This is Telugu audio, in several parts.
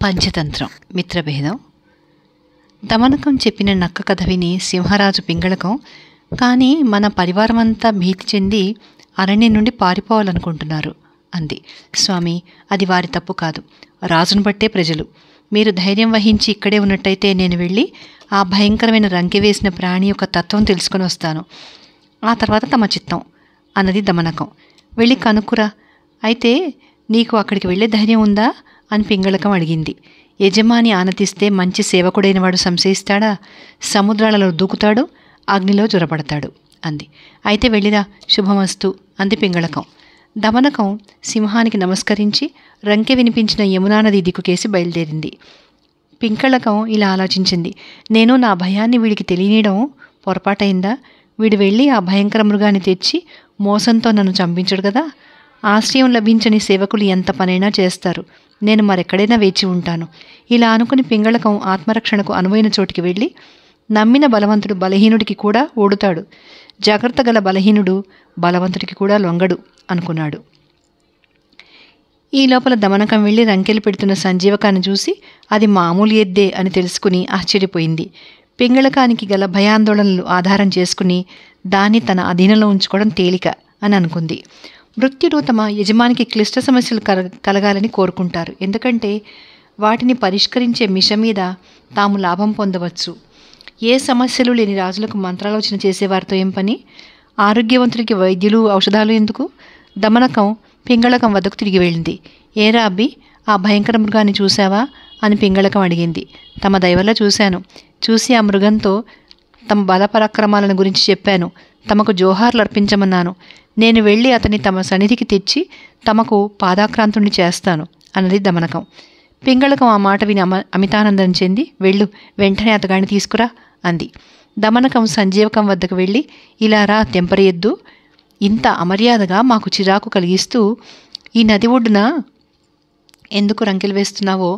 పంచతంత్రం మిత్రభేదం. దమనకం చెప్పిన నక్క కథ విని సింహరాజు పింగళకం, కానీ మన పరివారమంతా భీతి చెంది అరణ్యం నుండి పారిపోవాలనుకుంటున్నారు అంది. స్వామి, అది వారి తప్పు కాదు, రాజును బట్టే ప్రజలు. మీరు ధైర్యం వహించి ఇక్కడే ఉన్నట్టయితే నేను వెళ్ళి ఆ భయంకరమైన రంకె వేసిన ప్రాణి యొక్క తత్వం తెలుసుకొని వస్తాను. ఆ తర్వాత తమ చిత్తం అన్నది దమనకం. వెళ్ళి కనుక్కురా. అయితే నీకు అక్కడికి వెళ్ళే ధైర్యం ఉందా అని పింగళకం అడిగింది. యజమాని ఆనతిస్తే మంచి సేవకుడైన వాడు సంశయిస్తాడా? సముద్రాలలో దూకుతాడు, అగ్నిలో జ్వరపడతాడు అంది. అయితే వెళ్ళిరా, శుభమస్తు అంది పింగళకం. దమనకం సింహానికి నమస్కరించి రంకె వినిపించిన యమునా నది దిక్కుకేసి బయలుదేరింది. పింగళకం ఇలా ఆలోచించింది. నేను నా భయాన్ని వీడికి తెలియనీయడం పొరపాటైందా? వీడు వెళ్ళి ఆ భయంకర మృగాన్ని తెచ్చి మోసంతో నన్ను చంపించడు కదా. ఆశ్రయం లభించని సేవకులు ఎంత పనైనా చేస్తారు, నేను మరెక్కడైనా వేచి ఉంటాను. ఇలా అనుకుని పింగళకం ఆత్మరక్షణకు అనువైన చోటికి వెళ్ళి, నమ్మిన బలవంతుడు బలహీనుడికి కూడా ఓడుతాడు, జాగ్రత్త గల బలహీనుడు బలవంతుడికి కూడా లొంగడు అనుకున్నాడు. ఈ లోపల దమనకం వెళ్ళి రంకెలు పెడుతున్న సంజీవకాన్ని చూసి అది మామూలు ఎద్దే అని తెలుసుకుని ఆశ్చర్యపోయింది. పింగళకానికి గల భయాందోళనలు ఆధారం చేసుకుని దాన్ని తన అధీనంలో ఉంచుకోవడం తేలిక అని అనుకుంది. మృత్యుడు తమ యజమానికి క్లిష్ట సమస్యలు కలగాలని కోరుకుంటారు, ఎందుకంటే వాటిని పరిష్కరించే మిష మీద తాము లాభం పొందవచ్చు. ఏ సమస్యలు లేని రాజులకు మంత్రాలోచన చేసేవారితో ఏం పని? ఆరోగ్యవంతుడికి వైద్యులు ఔషధాలు ఎందుకు? దమనకం పింగళకం వద్దకు తిరిగి వెళ్ళింది. ఏరా అబ్బి, ఆ భయంకర మృగాన్ని చూశావా అని పింగళకం అడిగింది. తమ దయవల్ల చూశాను. చూసి ఆ మృగంతో తమ బలపరాక్రమాలను గురించి చెప్పాను. తమకు జోహార్లు అర్పించమన్నాను. నేను వెళ్ళి అతన్ని తమ సన్నిధికి తెచ్చి తమకు పాదాక్రాంతుణ్ణి చేస్తాను అన్నది దమనకం. పింగళకం ఆ మాట విని అమితానందం చెంది, వెళ్ళు, వెంటనే అతగాడిని తీసుకురా అంది. దమనకం సంజీవకం వద్దకు వెళ్ళి, ఇలా రా తెంపరి ఎద్దు, ఇంత అమర్యాదగా మాకు చిరాకు కలిగిస్తూ ఈ నది ఒడ్డున ఎందుకు రంకెలు వేస్తున్నావో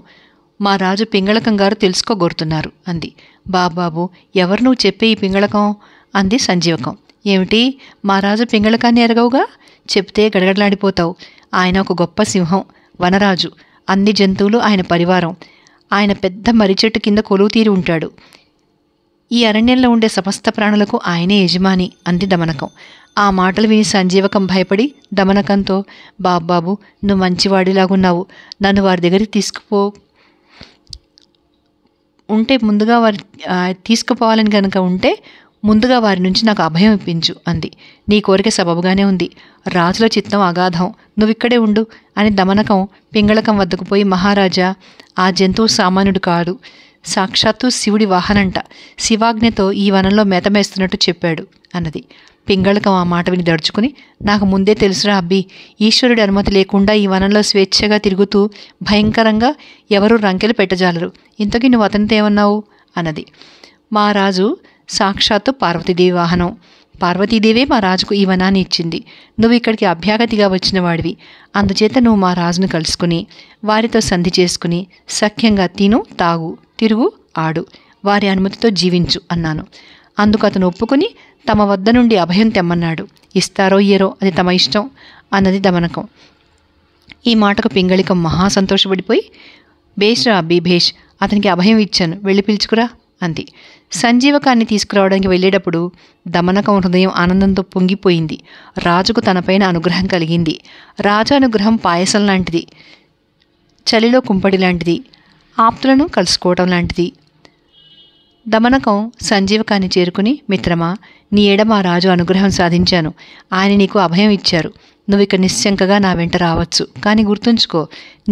మా రాజు పింగళకం గారు తెలుసుకోగోరుతున్నారు అంది. బాబాబు, ఎవరు నువ్వు చెప్పే ఈ పింగళకం అంది సంజీవకం. ఏమిటి, మా రాజు పింగళకాన్ని ఎరగవుగా? చెప్తే గడగడలాడిపోతావు. ఆయన ఒక గొప్ప సింహం, వనరాజు, అన్ని జంతువులు ఆయన పరివారం. ఆయన పెద్ద మర్రి చెట్టు కింద కొలువు తీరి ఉంటాడు. ఈ అరణ్యంలో ఉండే సమస్త ప్రాణులకు ఆయనే యజమాని అంది దమనకం. ఆ మాటలు విని సంజీవకం భయపడి దమనకంతో, బాబాబు, నువ్వు మంచివాడిలాగున్నావు, నన్ను వారి దగ్గరికి తీసుకుపోవాలని కనుక ఉంటే ముందుగా వారి నుంచి నాకు అభయం ఇప్పించు అంది. నీ కోరిక సబబుగానే ఉంది, రాజుల చిత్తం అగాధం, నువ్విక్కడే ఉండు అని దమనకం పింగళకం వద్దకు పోయి, మహారాజా, ఆ జంతువు సామాన్యుడు కాడు, సాక్షాత్తు శివుడి వాహనంట, శివాజ్ఞతో ఈ వనంలో మేతమేస్తున్నట్టు చెప్పాడు అన్నది. పింగళకం ఆ మాట విని దడుచుకుని, నాకు ముందే తెలుసురా అబ్బి, ఈశ్వరుడి అనుమతి లేకుండా ఈ వనంలో స్వేచ్ఛగా తిరుగుతూ భయంకరంగా ఎవరూ రంకెలు పెట్టజాలరు. ఇంతకీ నువ్వు అతనితో ఏమన్నావు అన్నది. మా రాజు సాక్షాత్తు పార్వతీదేవి వాహనం, పార్వతీదేవే మా రాజుకు ఈ వనాన్ని ఇచ్చింది. నువ్వు ఇక్కడికి అభ్యాగతిగా వచ్చిన వాడివి, అందుచేత నువ్వు మా రాజును కలుసుకుని వారితో సంధి చేసుకుని సఖ్యంగా తిను, తాగు, తిరుగు, ఆడు, వారి అనుమతితో జీవించు అన్నాను. అందుకు అతను ఒప్పుకుని తమ వద్ద నుండి అభయం తెమ్మన్నాడు. ఇస్తారో ఇయ్యరో అది తమ ఇష్టం అన్నది దమనకం. ఈ మాటకు పింగళికం మహా సంతోషపడిపోయి, భేష్రా అబ్బి భేష్, అతనికి అభయం ఇచ్చాను, వెళ్ళి పిలుచుకురా అంది. సంజీవకాన్ని తీసుకురావడానికి వెళ్ళేటప్పుడు దమనకం హృదయం ఆనందంతో పొంగిపోయింది. రాజుకు తనపైన అనుగ్రహం కలిగింది. రాజానుగ్రహం పాయసం లాంటిది, చలిలో కుంపడి లాంటిది, ఆప్తులను కలుసుకోవటం లాంటిది. దమనకం సంజీవకాన్ని చేరుకుని, మిత్రమా, నీ ఎడ మా రాజు అనుగ్రహం సాధించాను, ఆయన నీకు అభయం ఇచ్చారు, నువ్వు ఇక నిశ్శంకగా నా వెంట రావచ్చు. కానీ గుర్తుంచుకో,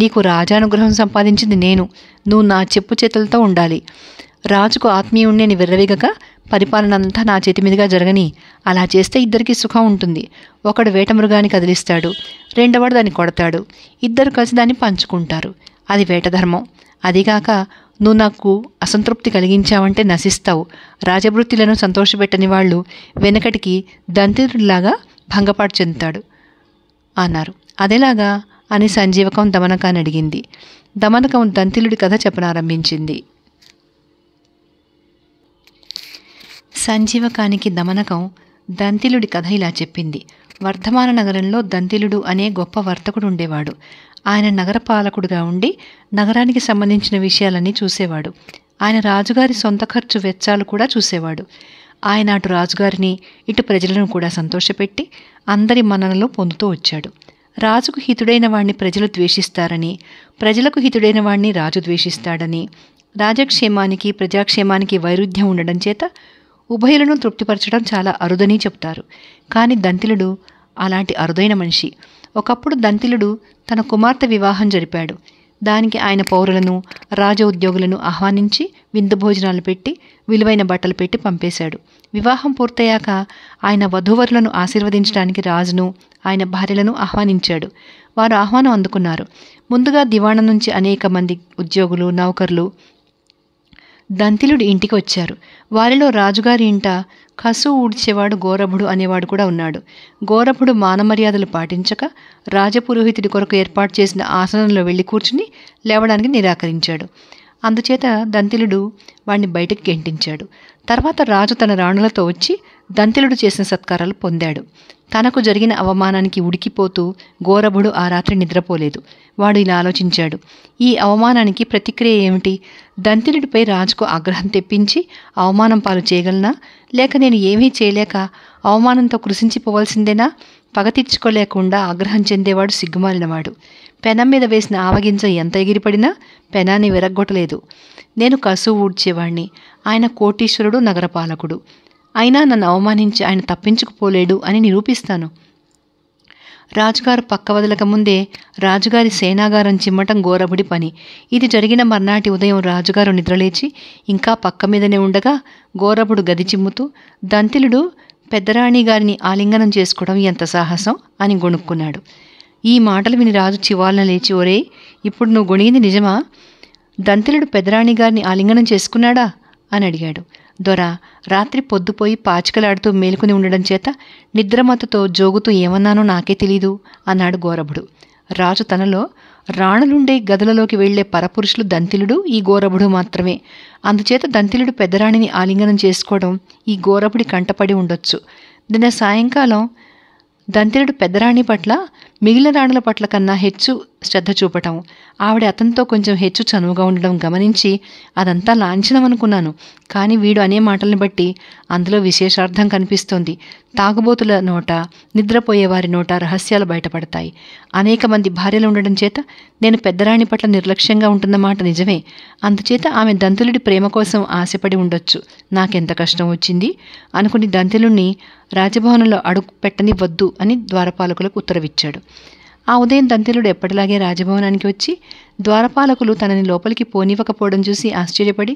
నీకు రాజానుగ్రహం సంపాదించింది నేను, నువ్వు నా చెప్పు చేతులతో ఉండాలి. రాజుకు ఆత్మీయుణ్ణి విర్రవీగక పరిపాలన అంతా నా చేతి మీదుగా జరగని. అలా చేస్తే ఇద్దరికీ సుఖం ఉంటుంది. ఒకడు వేట మృగాన్ని కదిలిస్తాడు, రెండవడు దాన్ని కొడతాడు, ఇద్దరు కలిసి దాన్ని పంచుకుంటారు. అది వేటధర్మం. అదిగాక నువ్వు నాకు అసంతృప్తి కలిగించావంటే నశిస్తావు. రాజవృత్తులను సంతోషపెట్టని వాళ్ళు వెనకటికి దంతిరుడిలాగా భంగపాటు చెందుతాడు అన్నారు. అదేలాగా అని సంజీవకం దమనకాన్ని అడిగింది. దమనకం దంతిలుడి కథ చెప్పనారంభించింది. సంజీవకానికి దమనకం దంతిలుడి కథ ఇలా చెప్పింది. వర్ధమాన నగరంలో దంతిలుడు అనే గొప్ప వర్తకుడు ఉండేవాడు. ఆయన నగర పాలకుడుగా ఉండి నగరానికి సంబంధించిన విషయాలన్నీ చూసేవాడు. ఆయన రాజుగారి సొంత ఖర్చు వెచ్చాలు కూడా చూసేవాడు. ఆయన అటు రాజుగారిని ఇటు ప్రజలను కూడా సంతోషపెట్టి అందరి మన్ననలు పొందుతూ వచ్చాడు. రాజుకు హితుడైన వాణ్ణి ప్రజలు ద్వేషిస్తారని, ప్రజలకు హితుడైన వాణ్ణి రాజు ద్వేషిస్తాడని, రాజక్షేమానికి ప్రజాక్షేమానికి వైరుధ్యం ఉండడం చేత ఉభయులను తృప్తిపరచడం చాలా అరుదని చెప్తారు. కానీ దంతిలుడు అలాంటి అరుదైన మనిషి. ఒకప్పుడు దంతిలుడు తన కుమార్తె వివాహం జరిపాడు. దానికి ఆయన పౌరులను, రాజ ఉద్యోగులను ఆహ్వానించి విందు భోజనాలు పెట్టి విలువైన బట్టలు పెట్టి పంపేశాడు. వివాహం పూర్తయ్యాక ఆయన వధూవరులను ఆశీర్వదించడానికి రాజును ఆయన భార్యలను ఆహ్వానించాడు. వారు ఆహ్వానం అందుకున్నారు. ముందుగా దివాణం నుంచి అనేక మంది ఉద్యోగులు, నౌకర్లు దంతిలుడి ఇంటికి వచ్చారు. వారిలో రాజుగారి ఇంట కసు ఊడ్చేవాడు గోరభుడు అనేవాడు కూడా ఉన్నాడు. గోరభుడు మానమర్యాదలు పాటించక రాజపురోహితుడి కొరకు ఏర్పాటు చేసిన ఆసనంలో వెళ్ళి కూర్చుని లేవడానికి నిరాకరించాడు. అందుచేత దంతిలుడు వాణ్ణి బయటకు గెంటించాడు. తర్వాత రాజు తన రాణులతో వచ్చి దంతిలుడు చేసిన సత్కారాలు పొందాడు. తనకు జరిగిన అవమానానికి ఉడికిపోతూ గోరభుడు ఆ రాత్రి నిద్రపోలేదు. వాడు ఇలా ఆలోచించాడు, ఈ అవమానానికి ప్రతిక్రియ ఏమిటి? దంతిలుడిపై రాజుకు ఆగ్రహం తెప్పించి అవమానం పాలు చేయగలనా, లేక నేను ఏమీ చేయలేక అవమానంతో కృషించిపోవలసిందేనా? పగ తీర్చుకోలేకుండా ఆగ్రహం చెందేవాడు సిగ్గుమాలినవాడు. పెనం మీద వేసిన ఆవగింజ ఎంత ఎగిరిపడినా పెనాన్ని విరగ్గొట్టలేదు. నేను కసువు ఊడ్చేవాణ్ణి, ఆయన కోటీశ్వరుడు, నగరపాలకుడు. అయినా నన్ను అవమానించి ఆయన తప్పించుకుపోలేడు అని నిరూపిస్తాను. రాజుగారు పక్క వదలక ముందే రాజుగారి సేనాగారం చిమ్మటం గోరభుడి పని. ఇది జరిగిన మర్నాటి ఉదయం రాజుగారు నిద్రలేచి ఇంకా పక్క మీదనే ఉండగా గోరభుడు గది చిమ్ముతూ, దంతిలుడు పెద్దరాణి గారిని ఆలింగనం చేసుకోవడం ఎంత సాహసం అని గొణుక్కున్నాడు. ఈ మాటలు విని రాజు చివాలన లేచి, ఒరే, ఇప్పుడు నువ్వు గొణిగింది నిజమా? దంతిలుడు పెద్దరాణి గారిని ఆలింగనం చేసుకున్నాడా అని అడిగాడు. దొర, రాత్రి పొద్దుపోయి పాచికలాడుతూ మేలుకుని ఉండడం చేత నిద్రమత్తుతో జోగుతూ ఏమన్నానో నాకే తెలీదు అన్నాడు గోరభుడు. రాజు తనలో, రాణులుండే గదులలోకి వెళ్లే పరపురుషులు దంతిలుడు, ఈ గోరభుడు మాత్రమే. అందుచేత దంతిలుడు పెద్దరాణిని ఆలింగనం చేసుకోవడం ఈ గోరభుడి కంటపడి ఉండొచ్చు. నిన్న సాయంకాలం దంతిలుడు పెద్దరాణి పట్ల మిగిలిన రాణుల పట్ల కన్నా హెచ్చు శ్రద్ధ చూపటం, ఆవిడ అతనితో కొంచెం హెచ్చు చనువుగా ఉండడం గమనించి అదంతా లాంఛనం అనుకున్నాను. కానీ వీడు అనే మాటల్ని బట్టి అందులో విశేషార్థం కనిపిస్తోంది. తాగుబోతుల నోట, నిద్రపోయేవారి నోట రహస్యాలు బయటపడతాయి. అనేక మంది భార్యలు ఉండడం చేత నేను పెద్దరాణి పట్ల నిర్లక్ష్యంగా ఉంటున్నమాట నిజమే. అందుచేత ఆమె దంతులుడి ప్రేమ కోసం ఆశపడి ఉండొచ్చు. నాకెంత కష్టం వచ్చింది అనుకుని దంతులుణ్ణి రాజభవనంలో అడుగు పెట్టనివ్వద్దు అని ద్వారపాలకులకు ఉత్తరవిచ్చాడు. ఆ ఉదయం దంతిలుడు ఎప్పటిలాగే రాజభవనానికి వచ్చి ద్వారపాలకులు తనని లోపలికి పోనివ్వకపోవడం చూసి ఆశ్చర్యపడి,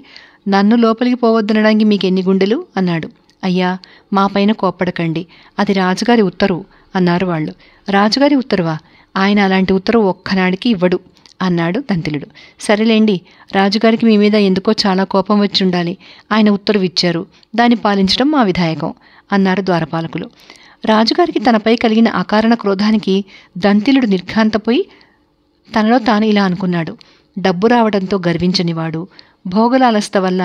నన్ను లోపలికి పోవద్దనడానికి మీకెన్ని గుండెలు అన్నాడు. అయ్యా, మా పైన కోప్పడకండి, అది రాజుగారి ఉత్తర్వు అన్నారు వాళ్ళు. రాజుగారి ఉత్తర్వా? ఆయన అలాంటి ఉత్తర్వు ఒక్కనాడికి ఇవ్వడు అన్నాడు దంతిలుడు. సరేలేండి, రాజుగారికి మీ మీద ఎందుకో చాలా కోపం వచ్చి ఉండాలి. ఆయన ఉత్తర్వు ఇచ్చారు, దాన్ని పాలించడం మా విధాయకం అన్నారు ద్వారపాలకులు. రాజుగారికి తనపై కలిగిన అకారణ క్రోధానికి దంతిలుడు నిర్ఘాంతపోయి తనలో తాను ఇలా అనుకున్నాడు. డబ్బు రావడంతో గర్వించనివాడు, భోగలాలస్త వల్ల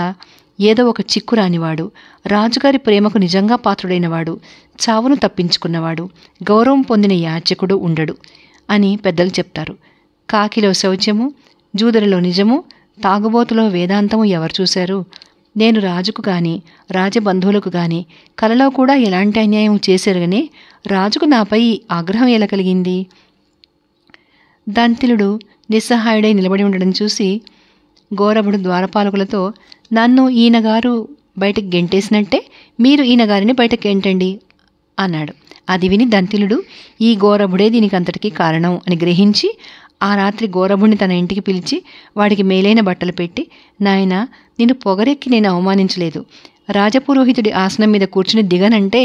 ఏదో ఒక చిక్కు రానివాడు, రాజుగారి ప్రేమకు నిజంగా పాత్రుడైనవాడు, చావును తప్పించుకున్నవాడు, గౌరవం పొందిన యాచకుడు ఉండడు అని పెద్దలు చెప్తారు. కాకిలో శౌచ్యము, జూదరిలో నిజము, తాగుబోతులో వేదాంతము ఎవరు చూశారు? నేను రాజుకు గాని రాజబంధువులకు గాని కలలో కూడా ఎలాంటి అన్యాయం చేశారని రాజుకు నాపై ఆగ్రహం ఎలా కలిగింది? దంతిలుడు నిస్సహాయుడై నిలబడి ఉండడం చూసి గోరభుడు ద్వారపాలకులతో, నన్ను ఈయనగారు బయటకు గెంటేసినట్టే మీరు ఈయనగారిని బయటకు గెంటండి అన్నాడు. అది విని దంతిలుడు, ఈ గోరభుడే దీనికి అంతటికీ కారణం అని గ్రహించి ఆ రాత్రి గోరభుడిని తన ఇంటికి పిలిచి వాడికి మేలైన బట్టలు పెట్టి, నాయనా, నిన్ను పొగరెక్కి నేను అవమానించలేదు. రాజపురోహితుడి ఆసనం మీద కూర్చుని దిగనంటే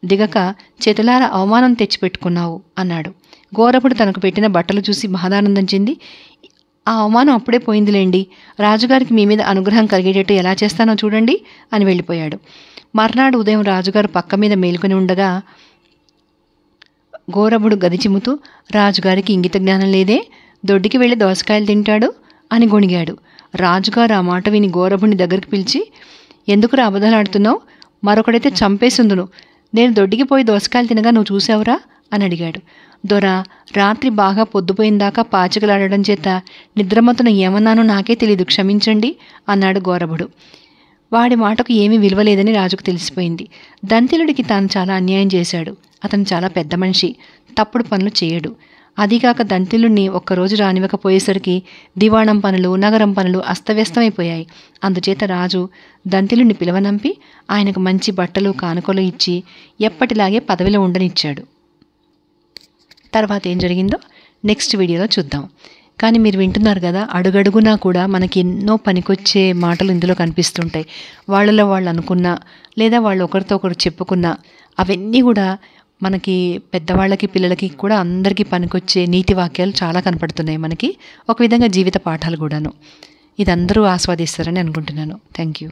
దిగక చేతులారా అవమానం తెచ్చిపెట్టుకున్నావు అన్నాడు. గోరభుడు తనకు పెట్టిన బట్టలు చూసి మహదానందం చెంది, ఆ అవమానం అప్పుడే పోయిందిలేండి, రాజుగారికి మీ మీద అనుగ్రహం కలిగేటట్టు ఎలా చేస్తానో చూడండి అని వెళ్ళిపోయాడు. మర్నాడు ఉదయం రాజుగారు పక్క మీద మేలుకొని ఉండగా గోరభుడు గది చిమ్ముతూ, రాజుగారికి ఇంగిత జ్ఞానం లేదే, దొడ్డికి వెళ్ళి దోసకాయలు తింటాడు అని గొణిగాడు. రాజుగారు ఆ మాట విని గోరభుడిని దగ్గరికి పిలిచి, ఎందుకురా అబద్ధాలాడుతున్నావు? మరొకడైతే చంపేసిందును. నేను దొడ్డికి పోయి దోసకాయలు తినగా నువ్వు చూసావురా అని అడిగాడు. దొర, రాత్రి బాగా పొద్దుపోయిందాకా పాచికలాడడం చేత నిద్రమత్తున ఏమన్నానో నాకే తెలీదు, క్షమించండి అన్నాడు గోరభుడు. వాడి మాటకు ఏమీ విలువలేదని రాజుకు తెలిసిపోయింది. దంతిలుడికి తాను చాలా అన్యాయం చేశాడు. అతను చాలా పెద్ద మనిషి, తప్పుడు పనులు చేయడు. అదీగాక దంతిలుడిని ఒక్కరోజు రానివ్వకపోయేసరికి దివాణం పనులు, నగరం పనులు అస్తవ్యస్తమైపోయాయి. అందుచేత రాజు దంతిలుడిని పిలవనంపి ఆయనకు మంచి బట్టలు, కానుకలు ఇచ్చి ఎప్పటిలాగే పదవిలో ఉండనిచ్చాడు. తర్వాత ఏం జరిగిందో నెక్స్ట్ వీడియోలో చూద్దాం. కానీ మీరు వింటున్నారు కదా, అడుగడుగునా కూడా మనకి ఎన్నో పనికొచ్చే మాటలు ఇందులో కనిపిస్తుంటాయి. వాళ్ళలో వాళ్ళు అనుకున్నా లేదా వాళ్ళు ఒకరితో ఒకరు చెప్పుకున్నా అవన్నీ కూడా మనకి పెద్దవాళ్ళకి, పిల్లలకి కూడా అందరికీ పనికొచ్చే నీతి వాక్యాలు చాలా కనపడుతున్నాయి మనకి. ఒక విధంగా జీవిత పాఠాలు కూడాను. ఇది అందరూ ఆస్వాదిస్తారని అనుకుంటున్నాను. Thank you.